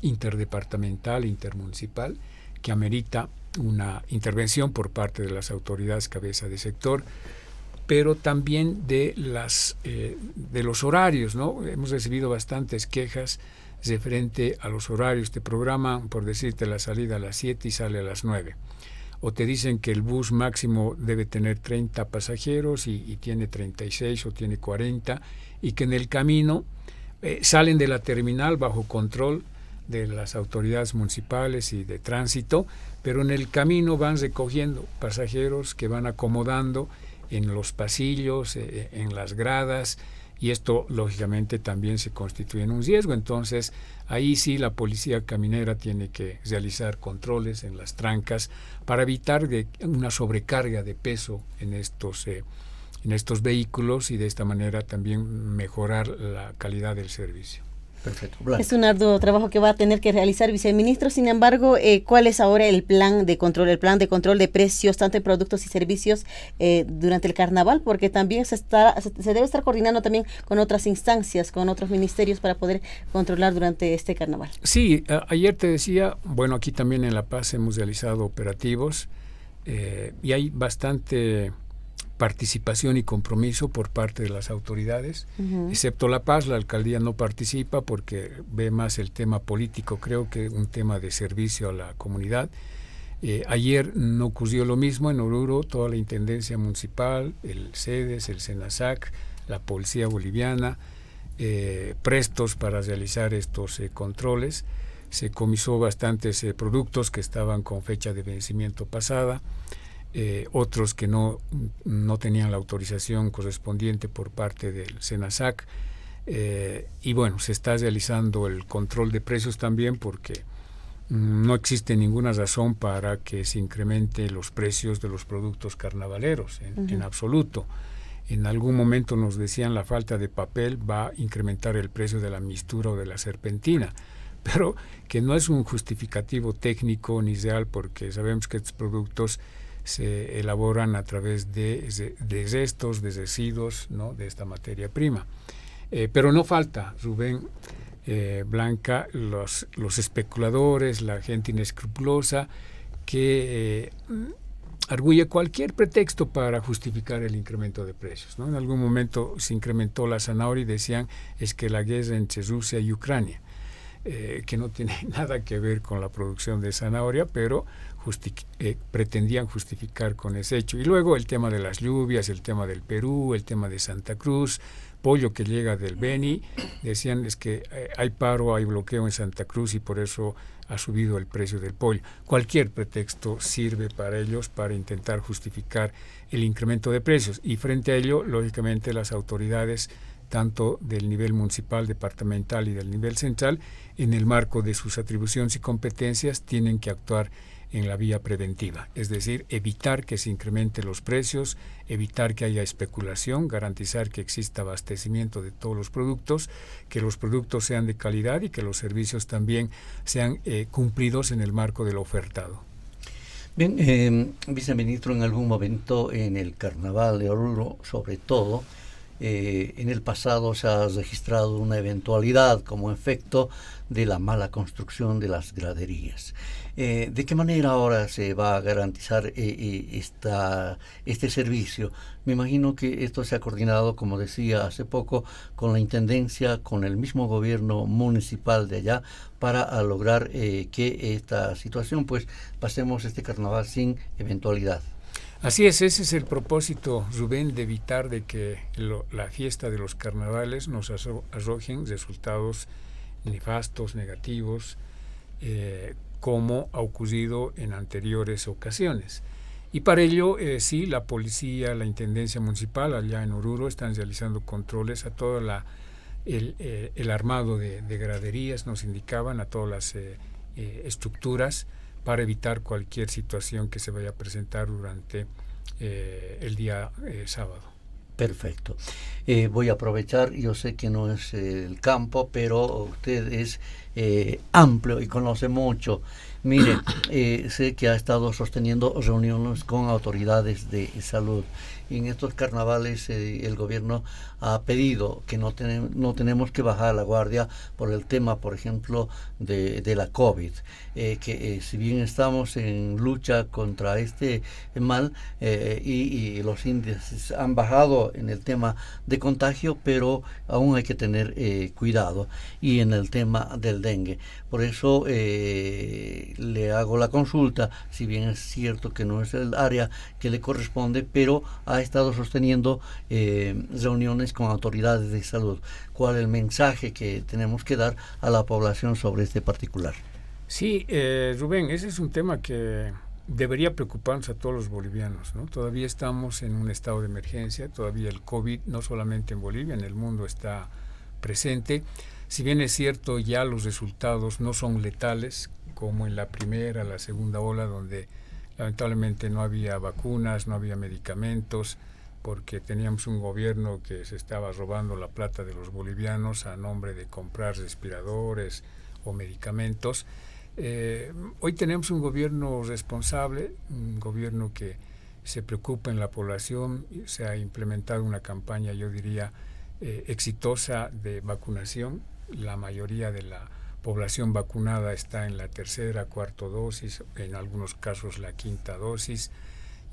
interdepartamental, intermunicipal, que amerita una intervención por parte de las autoridades cabeza de sector, pero también de los horarios, ¿no? Hemos recibido bastantes quejas referente a los horarios. Te programan, por decirte, la salida a las 7 y sale a las 9. O te dicen que el bus máximo debe tener 30 pasajeros y tiene 36 o tiene 40, y que en el camino salen de la terminal bajo control de las autoridades municipales y de tránsito, pero en el camino van recogiendo pasajeros que van acomodando en los pasillos, en las gradas, y esto lógicamente también se constituye en un riesgo. Entonces ahí sí la policía caminera tiene que realizar controles en las trancas para evitar una sobrecarga de peso en estos vehículos, y de esta manera también mejorar la calidad del servicio. Perfecto. Blanca. Es un arduo trabajo que va a tener que realizar, viceministro. Sin embargo, ¿cuál es ahora el plan de control de precios, tanto en productos y servicios durante el carnaval? Porque también se debe estar coordinando también con otras instancias, con otros ministerios para poder controlar durante este carnaval. Sí, ayer te decía, bueno, aquí también en La Paz hemos realizado operativos y hay bastante participación y compromiso por parte de las autoridades, excepto La Paz. La alcaldía no participa porque ve más el tema político, creo, que un tema de servicio a la comunidad. Ayer no ocurrió lo mismo en Oruro. Toda la intendencia municipal, el CEDES, el SENASAC, la policía boliviana, prestos para realizar estos controles. Se comisó bastantes productos que estaban con fecha de vencimiento pasada. Otros que no tenían la autorización correspondiente por parte del SENASAC, y bueno, se está realizando el control de precios también, porque no existe ninguna razón para que se incremente los precios de los productos carnavaleros en absoluto. En algún momento nos decían la falta de papel va a incrementar el precio de la mistura o de la serpentina, pero que no es un justificativo técnico ni real, porque sabemos que estos productos se elaboran a través de restos, de residuos, ¿no?, de esta materia prima. Pero no falta, Rubén, Blanca, los especuladores, la gente inescrupulosa que arguye cualquier pretexto para justificar el incremento de precios, ¿no? En algún momento se incrementó la zanahoria y decían es que la guerra entre Rusia y Ucrania, que no tiene nada que ver con la producción de zanahoria, pero pretendían justificar con ese hecho. Y luego el tema de las lluvias, el tema del Perú, el tema de Santa Cruz, pollo que llega del Beni, decían es que hay paro, hay bloqueo en Santa Cruz y por eso ha subido el precio del pollo. Cualquier pretexto sirve para ellos para intentar justificar el incremento de precios, y frente a ello, lógicamente, las autoridades, tanto del nivel municipal, departamental y del nivel central, en el marco de sus atribuciones y competencias, tienen que actuar en la vía preventiva, es decir, evitar que se incrementen los precios, evitar que haya especulación, garantizar que exista abastecimiento de todos los productos, que los productos sean de calidad y que los servicios también sean cumplidos en el marco del ofertado. Bien, viceministro, en algún momento en el Carnaval de Oruro, sobre todo, en el pasado se ha registrado una eventualidad como efecto de la mala construcción de las graderías. ¿De qué manera ahora se va a garantizar este servicio? Me imagino que esto se ha coordinado, como decía hace poco, con la Intendencia, con el mismo gobierno municipal de allá, para lograr que esta situación, pues, pasemos este carnaval sin eventualidad. Así es, ese es el propósito, Rubén, de evitar de que la fiesta de los carnavales nos arrojen resultados nefastos, negativos, como ha ocurrido en anteriores ocasiones. Y para ello, sí, la policía, la Intendencia Municipal allá en Oruro están realizando controles a todo el armado de graderías, nos indicaban, a todas las estructuras, para evitar cualquier situación que se vaya a presentar durante el día sábado. Perfecto. Voy a aprovechar, yo sé que no es el campo, pero usted es amplio y conoce mucho. Mire, sé que ha estado sosteniendo reuniones con autoridades de salud. Y en estos carnavales el gobierno ha pedido que no tenemos que bajar la guardia por el tema, por ejemplo, de la COVID. Si bien estamos en lucha contra este mal y los índices han bajado en el tema de contagio, pero aún hay que tener cuidado. Y en el tema del dengue. Por eso le hago la consulta, si bien es cierto que no es el área que le corresponde, pero ha estado sosteniendo reuniones con autoridades de salud. ¿Cuál es el mensaje que tenemos que dar a la población sobre este particular? Sí, Rubén, ese es un tema que debería preocuparnos a todos los bolivianos, ¿no? Todavía estamos en un estado de emergencia, todavía el COVID, no solamente en Bolivia, en el mundo está presente. Si bien es cierto, ya los resultados no son letales, como en la primera, la segunda ola, donde lamentablemente no había vacunas, no había medicamentos, porque teníamos un gobierno que se estaba robando la plata de los bolivianos a nombre de comprar respiradores o medicamentos. Hoy tenemos un gobierno responsable, un gobierno que se preocupa en la población. Se ha implementado una campaña, yo diría, exitosa de vacunación. La mayoría de la población vacunada está en la tercera, cuarta dosis, en algunos casos la quinta dosis,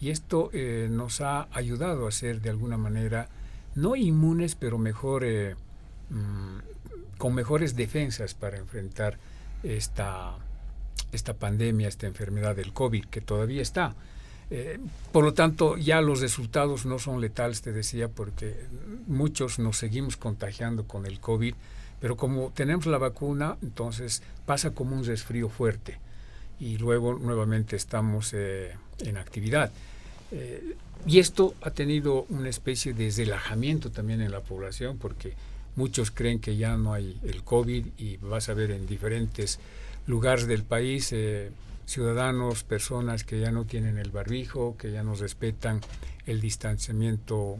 y esto nos ha ayudado a ser de alguna manera no inmunes, pero mejor, con mejores defensas para enfrentar esta pandemia, esta enfermedad del COVID, que todavía está. Por lo tanto, ya los resultados no son letales, te decía, porque muchos nos seguimos contagiando con el COVID, pero como tenemos la vacuna, entonces pasa como un resfrío fuerte y luego nuevamente estamos en actividad. Y esto ha tenido una especie de relajamiento también en la población, porque muchos creen que ya no hay el COVID, y vas a ver en diferentes lugares del país ciudadanos, personas que ya no tienen el barbijo, que ya no respetan el distanciamiento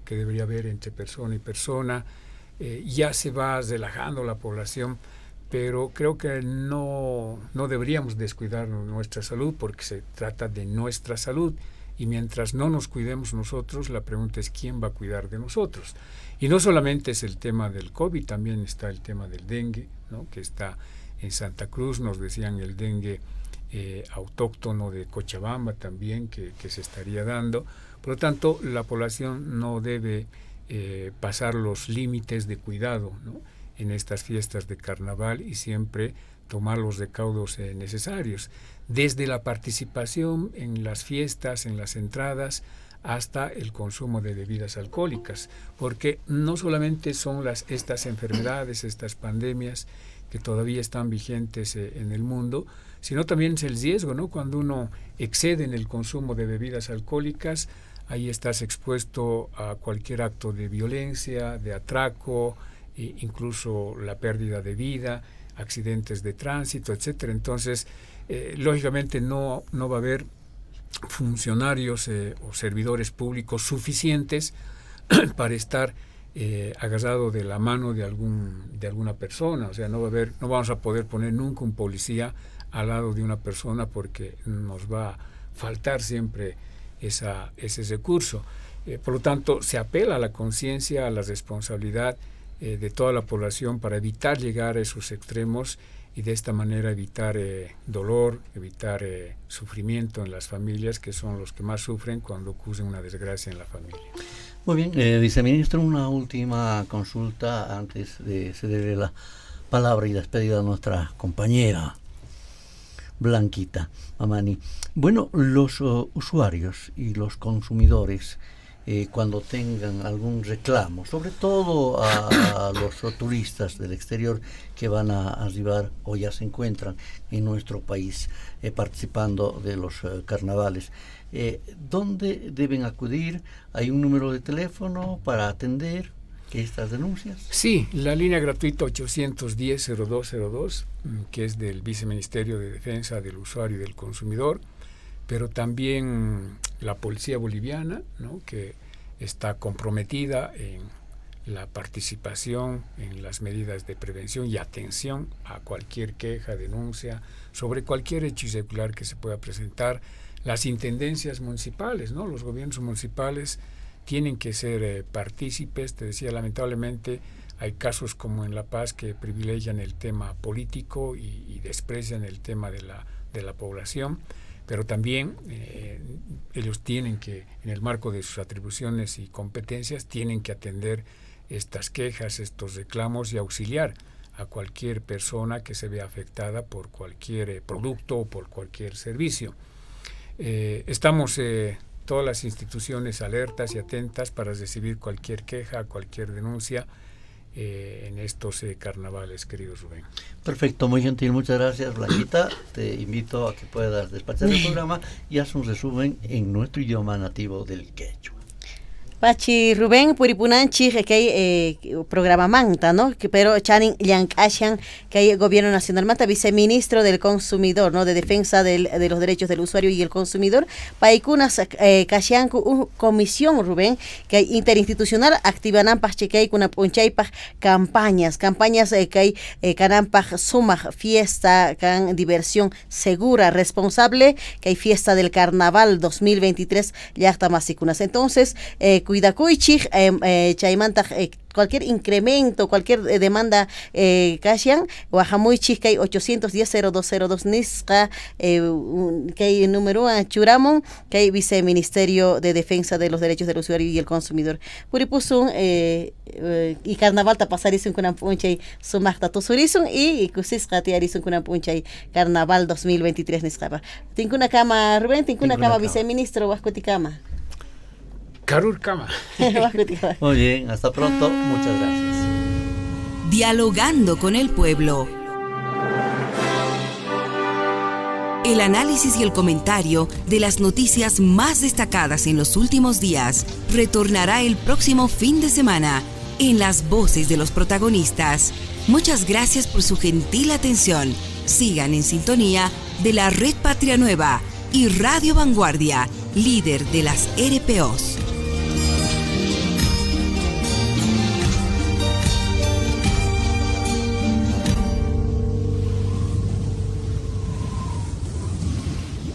que debería haber entre persona y persona. Ya se va relajando la población, pero creo que no deberíamos descuidar nuestra salud, porque se trata de nuestra salud, y mientras no nos cuidemos nosotros, la pregunta es quién va a cuidar de nosotros. Y no solamente es el tema del COVID, también está el tema del dengue, ¿no? Que está en Santa Cruz, nos decían el dengue autóctono de Cochabamba también, que se estaría dando. Por lo tanto, la población no debe pasar los límites de cuidado, ¿no? En estas fiestas de carnaval, y siempre tomar los recaudos necesarios, desde la participación en las fiestas, en las entradas, hasta el consumo de bebidas alcohólicas, porque no solamente son estas enfermedades, estas pandemias que todavía están vigentes en el mundo, sino también es el riesgo, ¿no? Cuando uno excede en el consumo de bebidas alcohólicas, ahí estás expuesto a cualquier acto de violencia, de atraco, incluso la pérdida de vida, accidentes de tránsito, etcétera. Entonces, lógicamente no va a haber funcionarios o servidores públicos suficientes para estar agarrado de la mano de alguna persona. O sea, no vamos a poder poner nunca un policía al lado de una persona, porque nos va a faltar siempre ese recurso. Por lo tanto, se apela a la conciencia, a la responsabilidad de toda la población para evitar llegar a esos extremos, y de esta manera evitar dolor, evitar sufrimiento en las familias, que son los que más sufren cuando ocurre una desgracia en la familia. Muy bien, viceministro, una última consulta antes de cederle la palabra y despedida a nuestra compañera Blanquita Mamani. Bueno, los usuarios y los consumidores, cuando tengan algún reclamo, sobre todo a los turistas del exterior que van a arribar o ya se encuentran en nuestro país participando de los carnavales, ¿dónde deben acudir? ¿Hay un número de teléfono para atender estas denuncias? Sí, la línea gratuita 810-0202, que es del Viceministerio de Defensa del Usuario y del Consumidor, pero también la Policía Boliviana, ¿no? Que está comprometida en la participación en las medidas de prevención y atención a cualquier queja, denuncia sobre cualquier hecho irregular que se pueda presentar. Las intendencias municipales, ¿no? Los gobiernos municipales tienen que ser partícipes. Te decía, lamentablemente hay casos como en La Paz que privilegian el tema político y desprecian el tema de la población, pero también ellos tienen que, en el marco de sus atribuciones y competencias, tienen que atender estas quejas, estos reclamos, y auxiliar a cualquier persona que se vea afectada por cualquier producto o por cualquier servicio. Estamos todas las instituciones alertas y atentas para recibir cualquier queja, cualquier denuncia. en estos carnavales, querido Rubén. Perfecto, muy gentil, muchas gracias, Blanquita. Te invito a que puedas despachar el programa y haz un resumen en nuestro idioma nativo del quechua. Pachi Rubén Puripunanchi que hay programa manta, ¿no? Pero Chanin Yankashan que hay gobierno nacional manta, viceministro del consumidor, ¿no? De defensa de los derechos del usuario y el consumidor. Paikunas Kashanku comisión Rubén que hay interinstitucional activan pache que hay kuna punchaypa campañas que hay canampa suma fiesta can diversión segura responsable que hay fiesta del carnaval 2023 ya está masikunas. Entonces cuidakuychik chaymanta cualquier incremento, cualquier demanda kashan, Guajamuychik que hay 810-0202 nisqa, que hay número a Churamon, que hay viceministerio de defensa de los derechos del usuario y el consumidor. Puripusun y carnaval ta pasarizun kunan punchay sumakta tusurizun y kusisqa tiarizun kunan punchay carnaval 2023 nisqa. Tinkuna kama Rubén, tinkuna kama viceministro Huascuticama. Karur Kama. Muy bien, hasta pronto, muchas gracias. Dialogando con el pueblo. El análisis y el comentario de las noticias más destacadas en los últimos días retornará el próximo fin de semana en las voces de los protagonistas. Muchas gracias por su gentil atención. Sigan en sintonía de la Red Patria Nueva y Radio Vanguardia, líder de las RPOs.